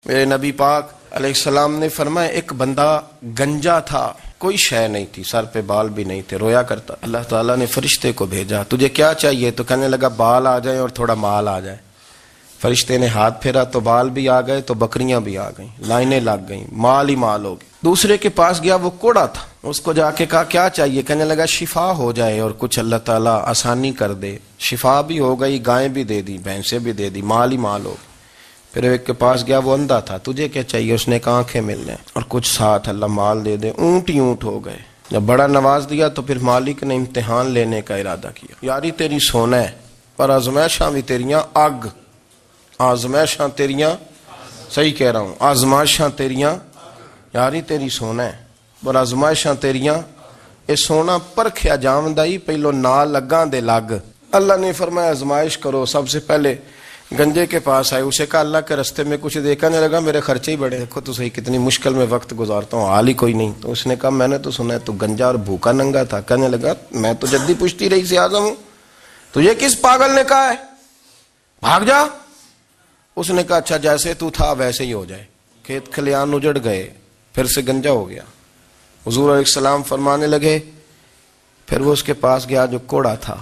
میرے نبی پاک علیہ السلام نے فرمایا ایک بندہ گنجا تھا، کوئی شے نہیں تھی، سر پہ بال بھی نہیں تھے، رویا کرتا۔ اللہ تعالیٰ نے فرشتے کو بھیجا، تجھے کیا چاہیے؟ تو کہنے لگا بال آ جائیں اور تھوڑا مال آ جائے۔ فرشتے نے ہاتھ پھیرا تو بال بھی آ گئے، تو بکریاں بھی آ گئیں، لائنیں لگ گئیں، مال ہی مال ہو گئے۔ دوسرے کے پاس گیا، وہ کوڑا تھا، اس کو جا کے کہا کیا چاہیے؟ کہنے لگا شفا ہو جائے اور کچھ اللہ تعالیٰ آسانی کر دے۔ شفا بھی ہو گئی، گائیں بھی دے دی، بھینسیں بھی دے دی، مال ہی مال ہو گئے۔ پھر ایک کے پاس گیا، وہ اندھا تھا، تجھے کیا چاہیے؟ اس نے کہا آنکھیں ملنے اور کچھ ساتھ اللہ مال دے دے۔ اونٹ ہی اونٹ ہو گئے۔ جب بڑا نواز دیا تو پھر مالک نے امتحان لینے کا ارادہ کیا، یاری تیری سونا ہے پر آزمائشاں بھی تیریاں اگ، آزمائشاں تیریاں، صحیح کہہ رہا ہوں، آزمائشاں تیریاں، یاری تیری سونا ہے پر آزمائشاں تیریاں، اے سونا پرکھیا جامدائی پہلو نال لگاں دے لگ۔ اللہ نے فرمایا آزمائش کرو۔ سب سے پہلے گنجے کے پاس آئے، اسے کہا اللہ کے رستے میں کچھ دیکھنے لگا، میرے خرچے ہی بڑے، دیکھو تو صحیح کتنی مشکل میں وقت گزارتا ہوں، حال ہی کوئی نہیں۔ تو اس نے کہا میں نے تو سنا ہے تو گنجا اور بھوکا ننگا تھا۔ کہنے لگا میں تو جدی پشتی رئیس اعظم ہوں، تجھے کس پاگل نے کہا ہے بھاگ جا؟ اس نے کہا اچھا جیسے تو تھا ویسے ہی ہو جائے۔ کھیت کھلیان اجڑ گئے، پھر سے گنجا ہو گیا۔ حضور علیہ السلام فرمانے لگے، پھر وہ اس کے پاس گیا جو کوڑا تھا،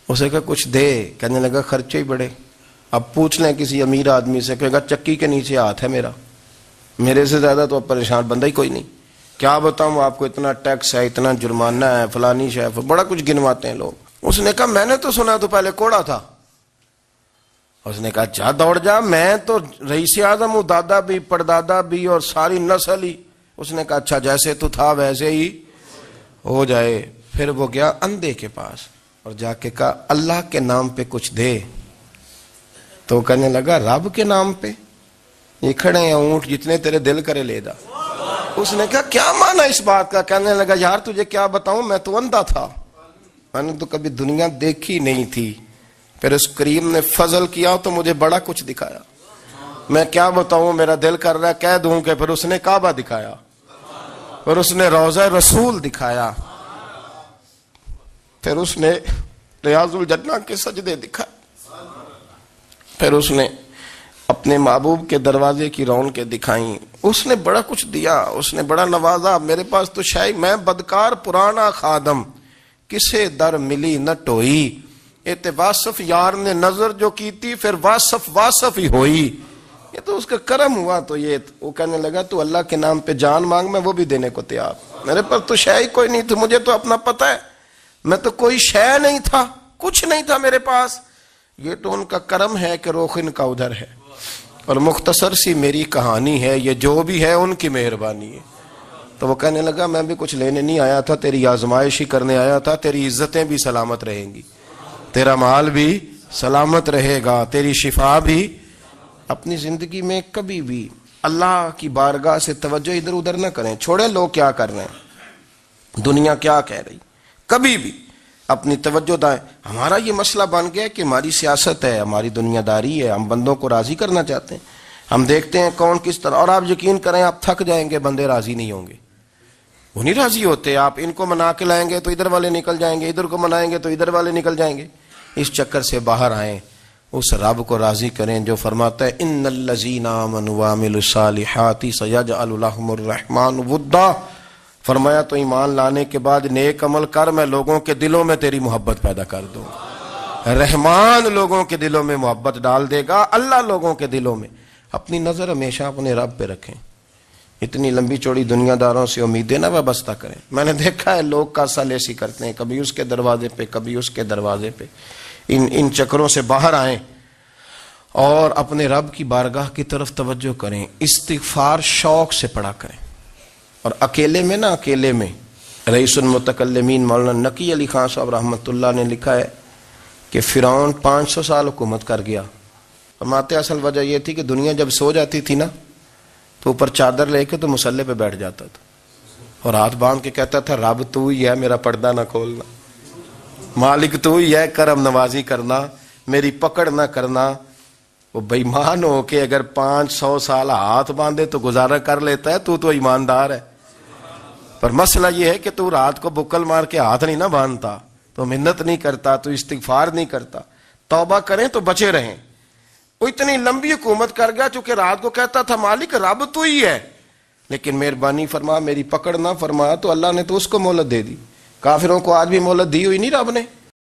اسے کہا کچھ دے۔ کہنے لگا خرچے ہی بڑے، اب پوچھ لیں کسی امیر آدمی سے، کہے گا چکی کے نیچے ہاتھ ہے میرا، میرے سے زیادہ تو اب پریشان بندہ ہی کوئی نہیں، کیا بتاؤں آپ کو، اتنا ٹیکس ہے، اتنا جرمانہ ہے، فلانی شے، بڑا کچھ گنواتے ہیں لوگ۔ اس نے کہا میں نے تو سنا تو پہلے کوڑا تھا۔ اس نے کہا جا دوڑ جا، میں تو رئیس اعظم ہوں، دادا بھی پردادا بھی اور ساری نسل ہی۔ اس نے کہا اچھا جیسے تو تھا ویسے ہی ہو جائے۔ پھر وہ گیا اندھے کے پاس اور جا کے کہا اللہ کے نام پہ کچھ دے۔ تو کہنے لگا رب کے نام پہ؟ یہ کھڑے ہیں اونٹ، جتنے تیرے دل کرے لے دا۔ اس نے کہا کیا معنی اس بات کا؟ کہنے لگا یار تجھے کیا بتاؤں، میں تو اندھا تھا، میں نے تو کبھی دنیا دیکھی نہیں تھی، پھر اس کریم نے فضل کیا تو مجھے بڑا کچھ دکھایا، میں کیا بتاؤں، میرا دل کر رہا ہے کہہ دوں کہ پھر اس نے کعبہ دکھایا، پھر اس نے روضہ رسول دکھایا، پھر اس نے ریاض الجنہ کے سجدے دکھائے، پھر اس نے اپنے محبوب کے دروازے کی رونقیں دکھائیں۔ اس نے بڑا کچھ دیا، اس نے بڑا نوازا۔ میرے پاس تو شاید میں بدکار پرانا خادم، کسے در ملی نہ ٹوئی، ایت واصف یار نے نظر جو کی تھی پھر واصف ہی ہوئی۔ یہ تو اس کا کرم ہوا۔ تو یہ وہ کہنے لگا تو اللہ کے نام پہ جان مانگ، میں وہ بھی دینے کو تیار، میرے پاس تو شے ہی کوئی نہیں تھی، مجھے تو اپنا پتہ ہے، میں تو کوئی شے نہیں تھا، کچھ نہیں تھا میرے پاس۔ یہ تو ان کا کرم ہے کہ رخ ان کا ادھر ہے، اور مختصر سی میری کہانی ہے، یہ جو بھی ہے ان کی مہربانی ہے۔ تو وہ کہنے لگا میں بھی کچھ لینے نہیں آیا تھا، تیری آزمائش ہی کرنے آیا تھا، تیری عزتیں بھی سلامت رہیں گی، تیرا مال بھی سلامت رہے گا، تیری شفا بھی۔ اپنی زندگی میں کبھی بھی اللہ کی بارگاہ سے توجہ ادھر ادھر نہ کریں، چھوڑیں لوگ کیا کر رہے ہیں، دنیا کیا کہہ رہی، کبھی بھی اپنی توجہ دائیں۔ ہمارا یہ مسئلہ بن گیا کہ ہماری سیاست ہے، ہماری دنیا داری ہے، ہم بندوں کو راضی کرنا چاہتے ہیں، ہم دیکھتے ہیں کون کس طرح، اور آپ یقین کریں آپ تھک جائیں گے، بندے راضی نہیں ہوں گے، وہ نہیں راضی ہوتے۔ آپ ان کو منا کے لائیں گے تو ادھر والے نکل جائیں گے، ادھر کو منائیں گے تو ادھر والے نکل جائیں گے۔ اس چکر سے باہر آئیں، اس رب کو راضی کریں جو فرماتا ہے ان الذین آمنوا وعملوا الصالحات سیجعل لهم الرحمن ودا۔ فرمایا تو ایمان لانے کے بعد نیک عمل کر، میں لوگوں کے دلوں میں تیری محبت پیدا کر دوں گا۔ رحمان لوگوں کے دلوں میں محبت ڈال دے گا، اللہ لوگوں کے دلوں میں۔ اپنی نظر ہمیشہ اپنے رب پہ رکھیں، اتنی لمبی چوڑی دنیا داروں سے امیدیں نہ وابستہ کریں۔ میں نے دیکھا ہے لوگ کاسا لیسی کرتے ہیں، کبھی اس کے دروازے پہ کبھی اس کے دروازے پہ۔ ان چکروں سے باہر آئیں اور اپنے رب کی بارگاہ کی طرف توجہ کریں، استغفار شوق سے پڑھا کریں۔ اور اکیلے میں نا، اکیلے میں رئیس المتکلمین مولانا نقی علی خان صاحب رحمۃ اللہ نے لکھا ہے کہ فرعون 500 سال حکومت کر گیا۔ فرماتے اصل وجہ یہ تھی کہ دنیا جب سو جاتی تھی نا تو اوپر چادر لے کے تو مسلح پہ بیٹھ جاتا تھا اور ہاتھ باندھ کے کہتا تھا رب تو ہی ہے، میرا پردہ نہ کھولنا، مالک تو ہی ہے، کرم نوازی کرنا، میری پکڑ نہ کرنا۔ وہ بے ایمان ہو کے اگر 500 سال ہاتھ باندھے تو گزارا کر لیتا ہے، تو ایماندار ہے۔ پر مسئلہ یہ ہے کہ تو رات کو بکل مار کے ہاتھ نہیں نہ باندھتا، تو منت نہیں کرتا، تو استغفار نہیں کرتا۔ توبہ کریں تو بچے رہیں، وہ اتنی لمبی حکومت کر گیا چونکہ رات کو کہتا تھا مالک رب تو ہی ہے، لیکن مہربانی فرما، میری پکڑ نہ فرما، تو اللہ نے تو اس کو مہلت دے دی۔ کافروں کو آج بھی مہلت دی ہوئی نہیں رب نے؟